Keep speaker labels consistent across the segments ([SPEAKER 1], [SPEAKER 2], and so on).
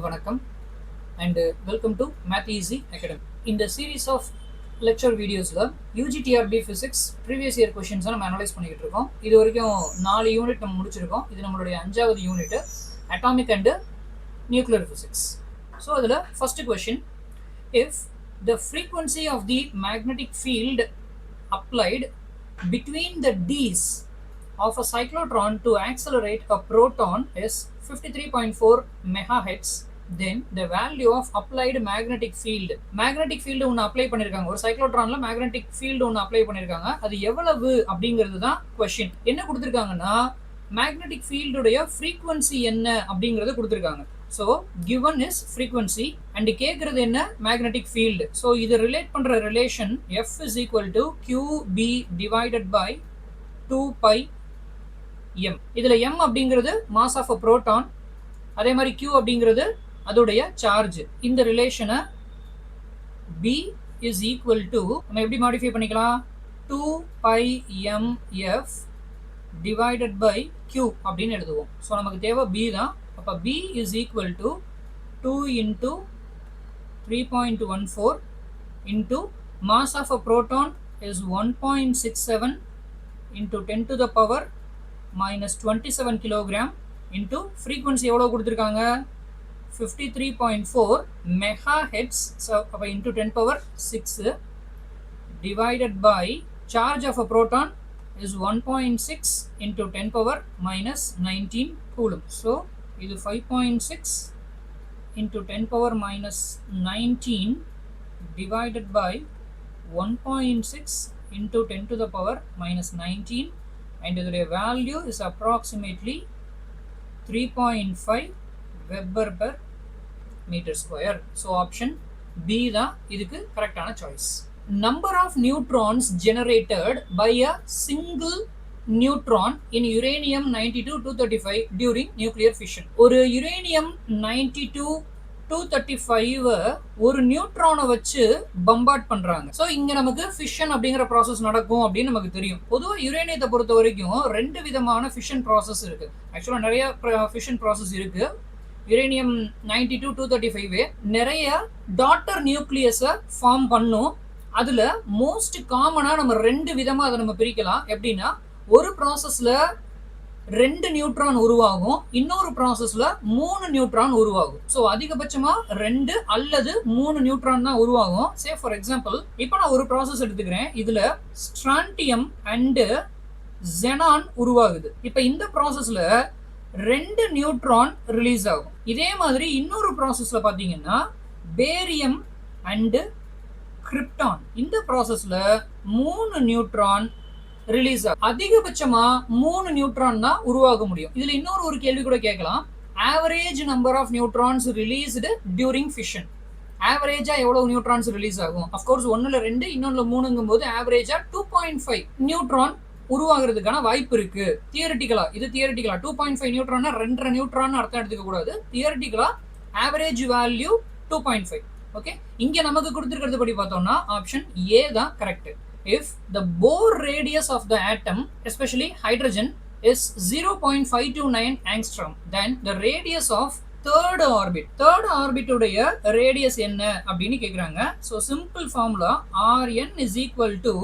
[SPEAKER 1] வணக்கம் and welcome to Math Easy Academy. In the series of lecture videosல UGTRB Physics previous year questions நம்ம analyse பண்ணிக்கிட்டு இருக்கோம். இது வரைக்கும் 4 யூனிட் நம்ம முடிச்சிருக்கோம். இது நம்மளுடைய 5வது unit Atomic and Nuclear Physics. So அதுல first question, if the frequency of the magnetic field applied between the D's of a cyclotron to accelerate a proton is 53.4 megahertz, then the value of applied magnetic field ஒன்று apply பண்ணிருக்காங்க. ஒரு சைக்ளோட்ரான்ல magnetic field ஒன்று apply பண்ணிருக்காங்க. அது எவ்வளவு அப்படிங்கிறது தான் question. என்ன கொடுத்துருக்காங்கன்னா மேக்னெட்டிக் ஃபீல்டுடைய ஃப்ரீக்வன்சி என்ன அப்படிங்கறத கொடுத்துருக்காங்க. So given is frequency and கேட்கறது என்ன மேக்னெட்டிக் ஃபீல்டு. ஸோ இது ரிலேட் பண்ற relation F is equal to QB divided by 2 pi m. இதுல m அப்படிங்கிறது மாஸ் ஆஃப் அ புரோட்டான், அதே மாதிரி q அப்படிங்கிறது அதோடைய சார்ஜ். இந்த ரிலேஷனை b is equal to நம்ம எப்படி மாடிஃபை பண்ணிக்கலாம், 2 pi m f divided by q அப்படின்னு எழுதுவோம். ஸோ நமக்கு தேவை b தான். அப்போ b is equal to 2 into 3.14 into mass of a proton is 1.67 into 10 to the power minus 27 kilogram into frequency எவ்வளவு கொடுத்திருக்காங்க 53.4 megahertz. So into 10 power 6 divided by charge of a proton is 1.6 into 10 power minus 19 coulomb. So இது 5.6 into 10 power minus 19 divided by 1.6 into 10 to the power minus 19, and the value is approximately 3.5 Weber per meter square. So option B தான் இதுக்கு கரெக்டான choice. Number of neutrons generated by a single neutron in uranium 92-235 during nuclear fission. ஒரு uranium 92-235 ஒரு நியூட்ரானை வச்சு bombard பண்றாங்க. So இங்க நமக்கு fission அப்படிங்கிற ப்ராசஸ் நடக்கும் அப்படின்னு நமக்கு தெரியும். பொதுவாக யுரேனியத்தை பொறுத்த வரைக்கும் 2 விதமான ஃபிஷன் ப்ராசஸ் இருக்கு. ஆக்சுவலா நிறைய ஃபிஷன் ப்ராசஸ் இருக்கு. யுரேனியம் 92-235 நிறைய டாட்டர் நியூக்ளியஸை ஃபார்ம் பண்ணும். அதுல மோஸ்ட் காமனா நம்ம 2 விதமா அதை நம்ம பிரிக்கலாம். எப்படின்னா, ஒரு ப்ராசஸ்ல 2 நியூட்ரான் உருவாகும், இன்னொரு ப்ராசஸ்ல 3 நியூட்ரான் உருவாகும். ஸோ அதிகபட்சமா 2 அல்லது 3 நியூட்ரான் தான் உருவாகும். சே ஃபார் எக்ஸாம்பிள், இப்போ நான் ஒரு ப்ராசஸ் எடுத்துக்கிறேன். இதுல ஸ்ட்ராண்டியம் அண்ட் ஜெனான் உருவாகுது. இப்போ இந்த ப்ராசஸ்ல 2 நியூட்ரான் ரிலீஸ் ஆகும். இதே மாதிரி இன்னொரு ப்ராசஸ்ல பாத்தீங்கன்னா பேரியம் அண்ட் கிரிப்டான், இந்த ப்ராசஸ்ல 3 நியூட்ரான் ரிலீஸ் ஆகும். அதிகபட்சமா 3 நியூட்ரான் தான் உருவாக முடியும். இதுல இன்னொரு ஒரு கேள்வி கூட கேட்கலாம், average number of neutrons released during fission. ஆவரேஜா எவ்வளவு நியூட்ரான்ஸ் ரிலீஸ் ஆகும்? அஃப்கோர்ஸ் 1ல 2 இன்னொன்னுல 3ங்கும் போது ஆவரேஜா 2.5 நியூட்ரான் உருவாகிறதுக்கான வாய்ப்பு இருக்கு. தியரிட்டிக்கலா, இது தியரிட்டிக்கலா 2.5 நியூட்ரான்னா 2.5 நியூட்ரான் அர்த்தம் எடுத்துக்க கூடாது. தியரிட்டிக்கலா ஆவரேஜ் வேல்யூ 2.5. ஓகே, இங்க நமக்கு கொடுத்திருக்கிறது படி பார்த்தோம்னா ஆப்ஷன் ஏ தான் correct. If the Bohr radius of the atom, especially hydrogen, is 0.529 angstrom, then the radius of third orbit உடைய radius என்ன அப்படின்னு கேக்குறாங்க. So simple formula Rn is equal to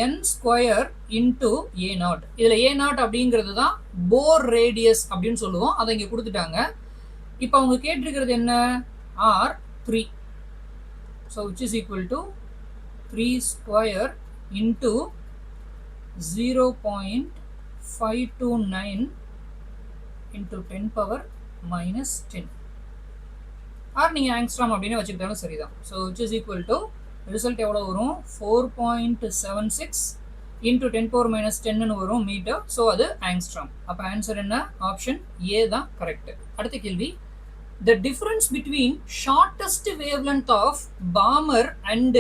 [SPEAKER 1] n square into a0. இதுல a0 அப்படிங்கிறது தான் Bohr radius அப்படின்னு சொல்லுவோம். அதை இங்க கொடுத்துட்டாங்க. இப்போ அவங்க கேட்டிருக்கிறது என்ன, R3. So which is equal to 3 square into 0.529 into 10 power minus 10. R நீங்கள் ஆங்ஸ்ட்ராம் அப்படின்னு வச்சுக்கிட்டாலும் சரிதான். So which is equal to result எவ்வளோ வரும், 4.76 into 10 power minus 10 வரும் மீட்டர். ஸோ அது ஆங்ஸ்ட்ராம். அப்போ ஆன்சர் என்ன, ஆப்ஷன் ஏ தான் கரெக்ட். அடுத்த கேள்வி, the difference between shortest wavelength of Balmer and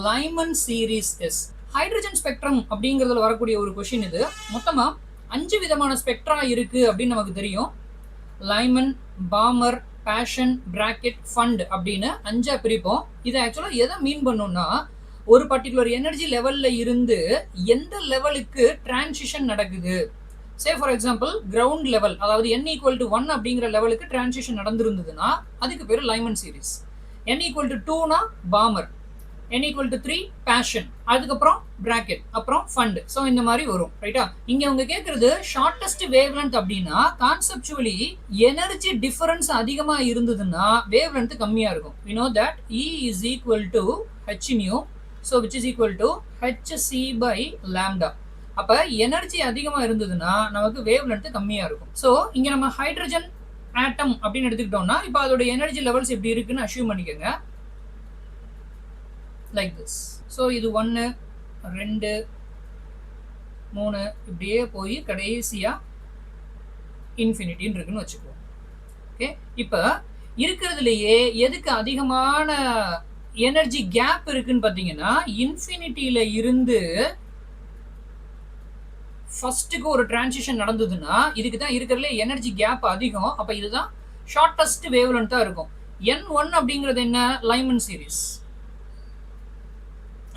[SPEAKER 1] Lyman series is. Hydrogen spectrum அப்படிங்கிறதுல வரக்கூடிய ஒரு கொஸ்டின் இது. மொத்தமா 5 விதமான ஸ்பெக்ட்ரா இருக்கு அப்படின்னு நமக்கு தெரியும். லைமன், பாமர், பேஷன், பிராக்கெட், ஃபண்ட் அப்படின்னு 5ஆ பிரிப்போம். இது ஆக்சுவலா எதை மீன் பண்ணும்னா, ஒரு பர்டிகுலர் எனர்ஜி லெவல்ல இருந்து எந்த லெவலுக்கு டிரான்சிஷன் நடக்குது, say for example ground level, அதாவது n ஈக்குவல் டு 1 அப்படிங்கிற லெவலுக்கு டிரான்சிஷன் நடந்திருந்ததுன்னா அதுக்கு பேர் Lyman series. n equal to 2னா Balmer, n equal to 3 passion, அதுக்கப்புறம் bracket, அப்புறம் fund. ஸோ இந்த மாதிரி வரும் ரைட்டா. இங்க அவங்க கேட்கறது ஷார்டஸ்ட் வேவ் லென்த் அப்படின்னா கான்செப்சுவலி எனர்ஜி டிஃபரன்ஸ் அதிகமா இருந்ததுன்னா வேவ் லென்த் கம்மியா இருக்கும். we know that E is equal to h nu, so which is equal to hc by lambda. அப்ப எனர்ஜி அதிகமா இருந்ததுன்னா நமக்கு வேவ் லென்த் கம்மியா இருக்கும். ஸோ இங்க நம்ம ஹைட்ரஜன் ஆட்டம் அப்படின்னு எடுத்துக்கிட்டோம்னா இப்போ அதோட எனர்ஜி லெவல்ஸ் எப்படி இருக்குன்னு அஷ்யூம் பண்ணிக்கோங்க. like this. so இது 1 2 3 இப்படியே போய் கடைசியா இன்ஃபினிட்டின்னு இருக்குன்னு வச்சுக்குவோம். ஓகே, இப்போ இருக்கிறதுலையே எதுக்கு அதிகமான எனர்ஜி கேப் இருக்குன்னு பார்த்தீங்கன்னா இன்ஃபினிட்டியில இருந்து ஃபர்ஸ்ட்டுக்கு ஒரு டிரான்சிஷன் நடந்ததுன்னா இதுக்கு தான் இருக்கிறதுல எனர்ஜி கேப் அதிகம். அப்போ இதுதான் ஷார்டஸ்ட் வேவ் லென்த்தா இருக்கும். n1 அப்படிங்கிறது என்ன? லைமன் சீரிஸ்.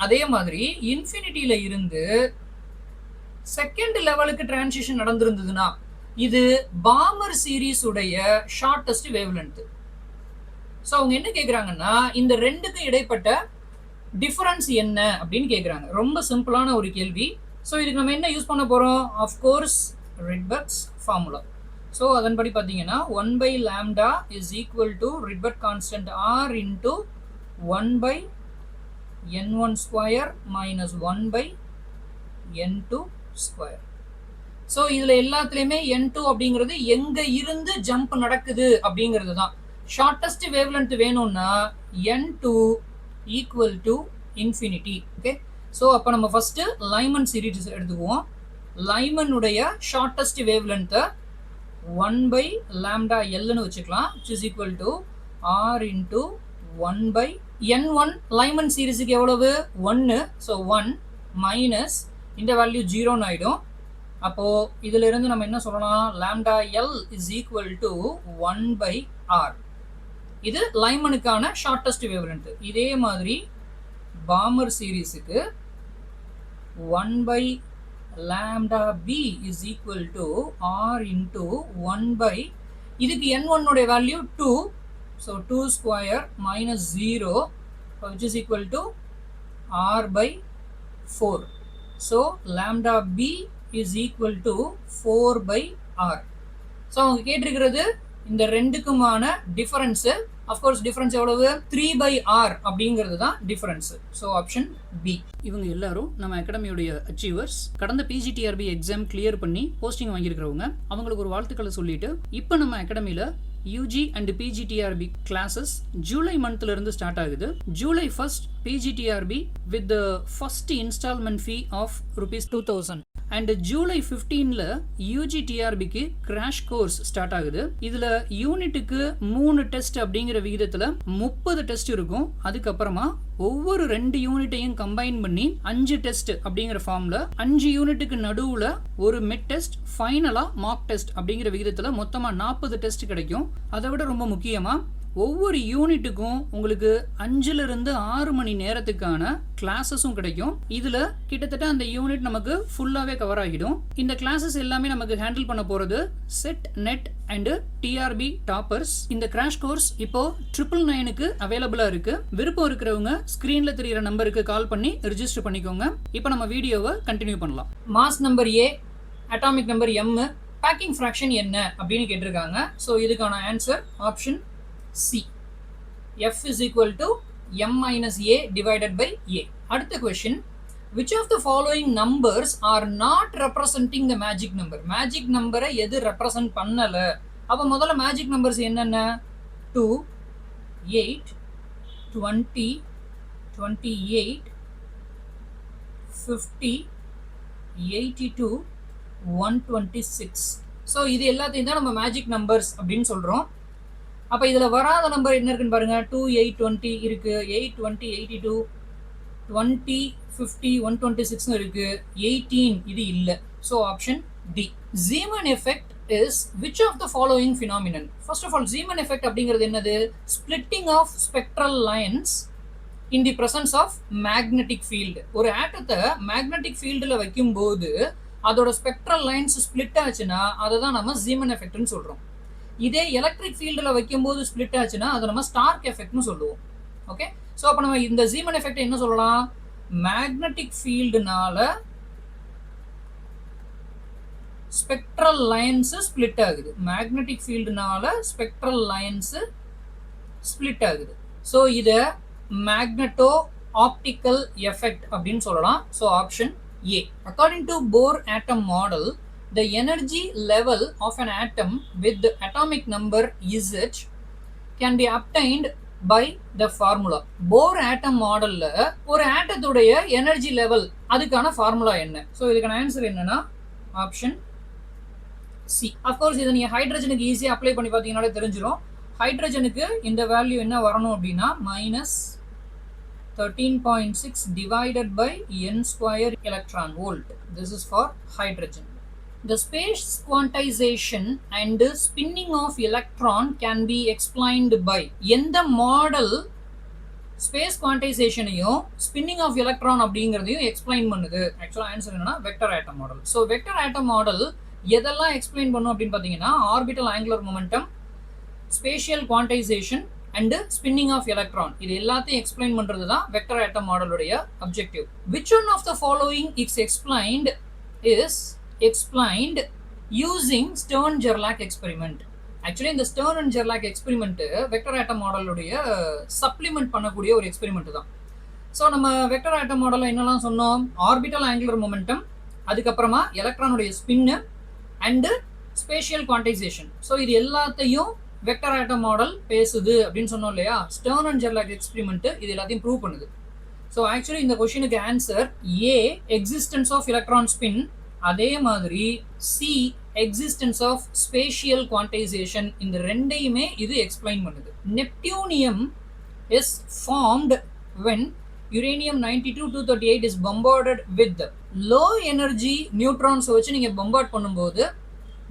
[SPEAKER 1] அதே மாதிரி இன்ஃபினிட்டியில இருந்து செகண்ட் லெவலுக்கு டிரான்சிஷன் நடந்திருந்ததுன்னா இது பாமர் சீரிஸ் உடைய ஷார்டஸ்ட் வேவ் லென்த். ஸோ அவங்க என்ன கேட்குறாங்கன்னா இந்த ரெண்டுக்கும் இடைப்பட்ட டிஃபரன்ஸ் என்ன அப்படின்னு கேட்குறாங்க. ரொம்ப சிம்பிளான ஒரு கேள்வி. ஸோ இதுக்கு நம்ம என்ன யூஸ் பண்ண போகிறோம்? Of course ரிட்பர்க்ஸ் formula. ஸோ அதன்படி பார்த்தீங்கன்னா 1 by lambda is equal to Rydberg constant R into 1 by n1 square minus 1 by n2 square. So இதில் எல்லாத்துலேயுமே n2 அப்படிங்கிறது எங்கே இருந்து ஜம்ப் நடக்குது அப்படிங்கிறது தான். ஷார்டஸ்ட் வேவ் லென்த் வேணும்னா n2 equal to infinity. Okay, so அப்போ நம்ம ஃபஸ்ட்டு லைமன் சீரிஸ் எடுத்துக்குவோம். லைமனுடைய ஷார்டஸ்ட் வேவ் லென்த்தை 1 by lambda Lன்னு வச்சுக்கலாம், which is equal to R into 1 by n1. லைமன் சீரிஸுக்கு எவ்வளவு? 1. ஸோ 1 மைனஸ் இந்த வேல்யூ 0ன்னு ஆகிடும். அப்போது இதில் இருந்து நம்ம என்ன சொல்லலாம்? lambda L is equal to 1 by R. இது லைமனுக்கான ஷார்டஸ்ட் வேவ் லென்த். இதே மாதிரி bomber சீரிஸுக்கு 1 by lambda B is equal to R into 1 by இதுக்கு n1 உடைய value 2. so 2 square minus 0 which is equal to R by 4. so lambda B is equal to 4 by R. so அவங்க கேட்டிருக்கிறது இந்த ரெண்டுக்குமான difference. Of course difference எவ்வளவு? 3 by R அப்படிங்கிறது தான் difference. So option B. இவங்க எல்லாரும் நம்ம அகாடமியோடைய அச்சீவர்ஸ். கடந்த பிஜிடிஆர்பி எக்ஸாம் கிளியர் பண்ணி போஸ்டிங் வாங்கியிருக்கிறவங்க. அவங்களுக்கு ஒரு வாழ்த்துக்களை சொல்லிட்டு இப்போ நம்ம அகாடமியில் UG and PGTRB classes July மந்த்ல இருந்து ஸ்டார்ட் ஆகுது. July 1st PGTRB with first instalment fee of ₹2000. And July 15ல யூஜி டிஆர்பிக்கு கிராஷ் கோர்ஸ் ஸ்டார்ட் ஆகுது. இதுல யூனிட்டுக்கு 3 டெஸ்ட் அப்படிங்கிற விகிதத்துல 30 டெஸ்ட் இருக்கும். அதுக்கப்புறமா ஒவ்வொரு 2 யூனிட்டையும் கம்பைன் பண்ணி 5 டெஸ்ட் அப்படிங்கிற ஃபார்ம்ல 5 யூனிட்டுக்கு நடுவுல ஒரு மிட் டெஸ்ட், ஃபைனலா மார்க் டெஸ்ட் அப்படிங்கிற விகிதத்துல மொத்தமா 40 டெஸ்ட் கிடைக்கும். அதை விட ரொம்ப முக்கியமா ஒவ்வொரு யூனிட்டுக்கும் உங்களுக்கு 5ல இருந்து 6 மணி நேரத்துக்கான கிளாஸஸும் கிடைக்கும். இதுல கிட்டத்தட்ட அந்த யூனிட் நமக்கு ஃபுல்லாவே கவர் ஆகிடும். இந்த கிளாஸஸ் எல்லாமே நமக்கு ஹேண்டில் பண்ண போறது SET, NET and TRB toppers. இந்த கிராஷ் கோர்ஸ் இப்போ 999க்கு அவைலபிளா இருக்கு. விருப்பம் இருக்கிறவங்க ஸ்கிரீன்ல தெரியுற நம்பருக்கு கால் பண்ணி ரெஜிஸ்டர் பண்ணிக்கோங்க. இப்போ நம்ம வீடியோவை கண்டினியூ பண்ணலாம். Mass number A, atomic number M, packing fraction என்ன அப்படின்னு கேட்டிருக்காங்க. ஸோ இதுக்கான answer option C. F is equal to M minus A divided by A. அடுத்த question, which of the following numbers are not representing the magic number? magic number எது represent பண்ணல? அப்ப முதல்ல magic numbers என்னென்ன? 2, 8, 20, 28, 50, 82, 126. So இது எல்லாத்தையும் தான் நம்ம மேஜிக் நம்பர்ஸ் அப்படின்னு சொல்கிறோம். அப்போ இதில் வராத நம்பர் என்ன இருக்குன்னு பாருங்கள். 2, 8, 20 இருக்குது, 8, 20, 82, 20, 50, 126 இருக்குது, 18 இது இல்லை. So option D. Zeeman effect is which of the following phenomenon? First of all, Zeeman effect அப்படிங்கிறது என்னது? Splitting of spectral lines in the presence of magnetic field. ஒரு ஆட்டத்தை மேக்னெட்டிக் ஃபீல்டில் வைக்கும்போது அதோட ஸ்பெக்ட்ரல் லைன்ஸ் ஸ்பிளிட் ஆச்சுன்னா அதை தான் நம்ம ஜீமன் எஃபெக்ட்னு சொல்றோம். இதே எலக்ட்ரிக் ஃபீல்டில் வைக்கும்போது ஸ்பிளிட் ஆச்சுன்னா அதை நம்ம ஸ்டார்க் எஃபெக்ட்னு சொல்லுவோம். ஓகே, ஸோ அப்போ நம்ம இந்த ஜீமன் எஃபெக்ட் என்ன சொல்லலாம்? மேக்னெட்டிக் ஃபீல்டுனால ஸ்பெக்ட்ரல் லைன்ஸ் ஸ்பிளிட் ஆகுது. மேக்னெட்டிக் ஃபீல்டுனால ஸ்பெக்ட்ரல் லைன்ஸ் ஸ்பிளிட் ஆகுது. ஸோ இதை மேக்னெட்டோ ஆப்டிக்கல் எஃபெக்ட் அப்படின்னு சொல்லலாம். So option A. According to Bohr atom model, the energy level of an atom with the atomic number Z can be obtained by the formula. Bohr atom மாடல்ல ஒரு ஆட்டத்துடைய energy level அதுக்கான formula என்ன? So இதுக்கான answer என்னன்னா option C. Of course இதை நீங்கள் ஹைட்ரஜனுக்கு ஈஸியாக apply பண்ணி பார்த்தீங்கன்னாலே தெரிஞ்சிடும். ஹைட்ரஜனுக்கு இந்த வேல்யூ என்ன வரணும் அப்படின்னா -13.6 divided by n square electron volt. This is for hydrogen. The space quantization and spinning of electron can be explained by எந்த மாடல் ஸ்பேஸ் குவான்டைசேஷனையும் ஸ்பின்னிங் ஆஃப் எலக்ட்ரான் அப்படிங்கிறதையும் எக்ஸ்பிளைன் பண்ணுது? ஆக்சுவலாக ஆன்சர் என்னன்னா vector atom model. So vector atom model எதெல்லாம் explain பண்ணும் அப்படின்னு பார்த்தீங்கன்னா orbital angular momentum, spatial quantization and spinning of electron, இது எல்லாத்தையும் எக்ஸ்பிளைன் பண்ணுறது தான் வெக்டர் ஆட்டம் மாடலுடைய objective. Which one of the following is explained is explained using Stern-Gerlach experiment. Actually இந்த Stern and Gerlach experiment vector atom மாடலுடைய supplement பண்ணக்கூடிய ஒரு experiment தான். ஸோ நம்ம வெக்டர் ஆட்டம் மாடலில் என்னெல்லாம் சொன்னோம்? ஆர்பிட்டல் ஆங்குலர் மொமெண்டம், அதுக்கப்புறமா எலக்ட்ரானுடைய spin and spatial quantization. So இது எல்லாத்தையும் வெக்டர் ஆட்டம் மாடல் பேசுது அப்படின்னு சொன்னோம் இல்லையா? ஸ்டர்ன் அண்ட் ஜெர்லாக் எக்ஸ்பெரிமெண்ட் இது எல்லாத்தையும் ப்ரூவ் பண்ணுது. ஸோ ஆக்சுவலி இந்த கொஸ்டினுக்கு answer A, existence of electron spin, அதே மாதிரி C, existence of spatial quantization, இந்த ரெண்டையுமே இது எக்ஸ்பிளைன் பண்ணுது. Neptunium is formed when uranium-92-238 is bombarded with low energy neutrons வச்சு நீங்க bombard பண்ணும்போது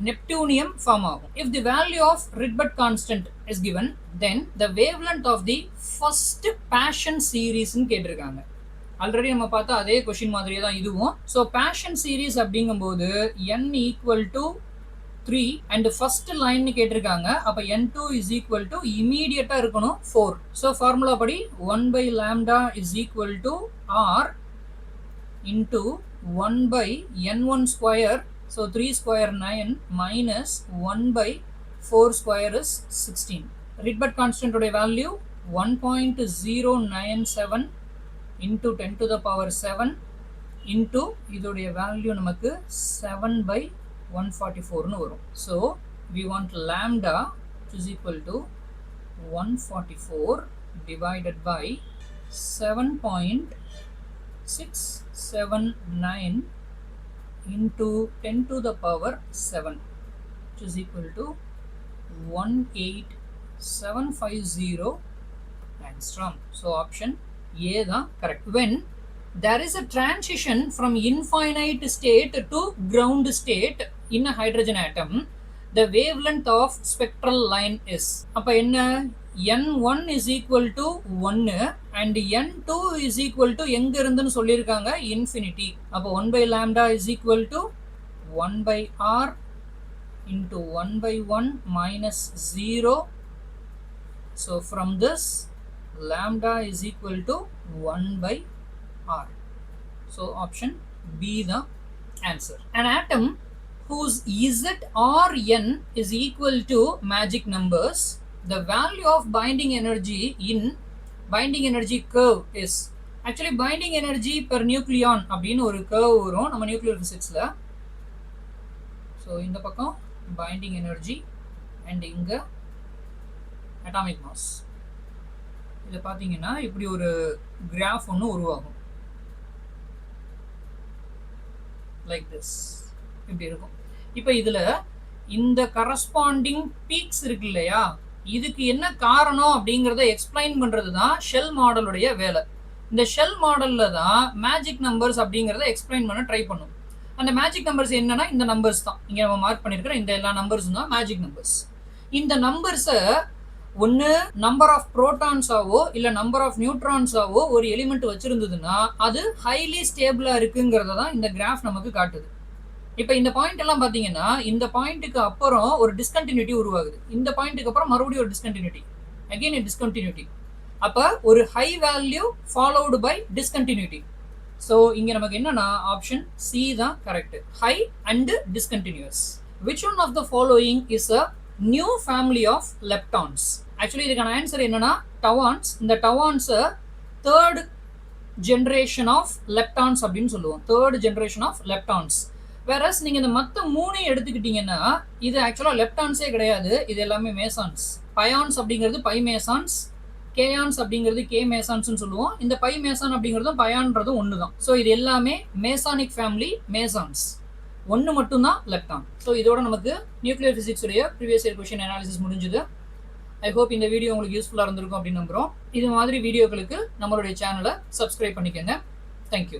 [SPEAKER 1] நெப்டியூனியம் ஃபார்ம் ஆகும். If the value of Rydberg constant is given, then the wavelength of the first Paschen series ன்னு கேட்டிருக்காங்க. Already நம்ம பார்த்தா அதே question மாதிரியே தான் இதுவும். ஸோ பேஷன் சீரீஸ் அப்படிங்கும்போது n equal to 3 and first line கேட்டிருக்காங்க. அப்போ n2 இஸ் ஈக்குவல் டு இமீடியட்டாக இருக்கணும் 4. ஸோ ஃபார்முலா படி 1/λ is equal to R into 1/n1 square. So 3 square 9 minus 1/4 square is 16. Rydberg கான்ஸ்டன்டோடைய value 1.097 into 10 to the power 7 into இதோடைய value நமக்கு 7/144 னு வரும். So we want lambda which is equal to 144 divided by 7.679 into 10 to the power 7 which is equal to 18750 angstrom. So option A தான் correct. When there is a transition from infinite state to ground state in a hydrogen atom, the wavelength of spectral line is. அப்ப என்ன? n1 is equal to 1 and n2 is equal to எங்க இருந்துன்னு சொல்லியிருக்காங்க? infinity. அப்ப 1/λ is equal to 1/r into 1/1 minus 0. So from this lambda is equal to 1/r. So option B the answer. An atom whose Z or N is equal to magic numbers, the value of binding energy in binding energy curve is. Actually binding energy per nucleon அப்படின்னு ஒரு curve வரும் நம்ம nuclear பிசிக்ஸ்ல. So இந்த பக்கம் binding energy and இங்க atomic mass. இதை பார்த்தீங்கன்னா இப்படி ஒரு கிராஃப் ஒன்று உருவாகும். லைக் திஸ் இப்படி இருக்கும். இப்போ இதில் இந்த கரஸ்பாண்டிங் பீக்ஸ் இருக்கு இல்லையா, இதுக்கு என்ன காரணம் அப்படிங்கிறத எக்ஸ்பிளைன் பண்ணுறது தான் ஷெல் மாடலுடைய வேலை. இந்த ஷெல் மாடலில் தான் மேஜிக் நம்பர்ஸ் அப்படிங்கிறத எக்ஸ்பிளைன் பண்ண ட்ரை பண்ணும். அந்த மேஜிக் நம்பர்ஸ் என்னன்னா இந்த நம்பர்ஸ் தான். இங்கே நம்ம மார்க் பண்ணியிருக்கிற இந்த எல்லா நம்பர்ஸும் தான் மேஜிக் நம்பர்ஸ். இந்த நம்பர்ஸை ஒன்று நம்பர் ஆஃப் ப்ரோட்டான்ஸாவோ இல்லை நம்பர் ஆஃப் நியூட்ரான்ஸாவோ ஒரு எலிமெண்ட் வச்சுருந்ததுன்னா அது ஹைலி ஸ்டேபிளாக இருக்குங்கிறத தான் இந்த கிராஃப் நமக்கு காட்டுது. இப்போ இந்த பாயிண்ட் எல்லாம் பாத்தீங்கன்னா இந்த பாயிண்ட்டுக்கு அப்புறம் ஒரு டிஸ்கண்டினியூட்டி உருவாகுது. இந்த பாயிண்ட்டுக்கு அப்புறம் மறுபடியும் ஒரு டிஸ்கண்டினியூட்டி, அகைன் a discontinuity. அப்ப ஒரு high value followed by discontinuity. So இங்க நமக்கு என்னன்னா ஆப்ஷன் சி தான் correct, high and discontinuous. Which one of the following is a new family of leptons? Actually இதுக்கான ஆன்சர் என்னன்னா டவான்ஸ். இந்த டவான்ஸை தேர்ட் ஜென்ரேஷன் ஆஃப் லெப்டான்ஸ் அப்படின்னு சொல்லுவோம், தேர்ட் ஜென்ரேஷன் ஆஃப் லெப்டான்ஸ். வேறஸ் நீங்க இந்த மற்ற மூணையும் எடுத்துக்கிட்டீங்கன்னா இது ஆக்சுவலா லெப்டான்ஸே கிடையாது, இது எல்லாமே மேசான்ஸ். பயான்ஸ் அப்படிங்கிறது பை மேசான்ஸ், கேயான்ஸ் அப்படிங்கிறது கே மேசான்ஸ் சொல்லுவோம். இந்த பை மேசான் அப்படிங்கிறதும் பயான்றதும் ஒன்று தான். ஸோ இது எல்லாமே மேசானிக் ஃபேமிலி மேசான்ஸ், ஒன்று மட்டும்தான் லெப்டான். ஸோ இதோட நமக்கு நியூக்ளியர் ஃபிசிக்ஸ் உடைய ப்ரீவியஸ் இயர் கொஸ்டின் அனாலிசிஸ் முடிஞ்சுது. ஐ ஹோப் இந்த வீடியோ உங்களுக்கு யூஸ்ஃபுல்லாக இருந்திருக்கும் அப்படின்னு நம்புகிறோம். இது மாதிரி வீடியோக்களுக்கு நம்மளுடைய சேனலை சப்ஸ்கிரைப் பண்ணிக்கோங்க. தேங்க்யூ.